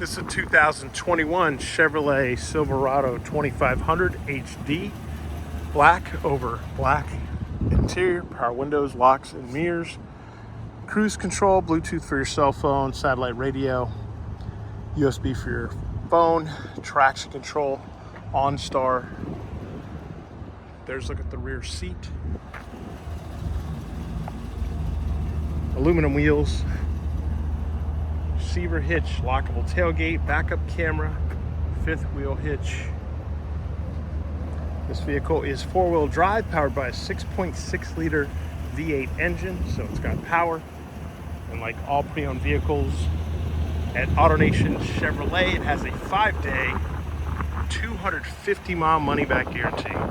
This is a 2021 Chevrolet Silverado 2500 HD. Black over black interior, power windows, locks and mirrors, cruise control, Bluetooth for your cell phone, satellite radio, USB for your phone, traction control, OnStar. There's a look at the rear seat. Aluminum wheels, receiver hitch, lockable tailgate, backup camera, fifth wheel hitch. This vehicle is four-wheel drive, powered by a 6.6 liter V8 engine, so it's got power. And like all pre-owned vehicles at AutoNation Chevrolet, it has a 5-day, 250-mile money-back guarantee.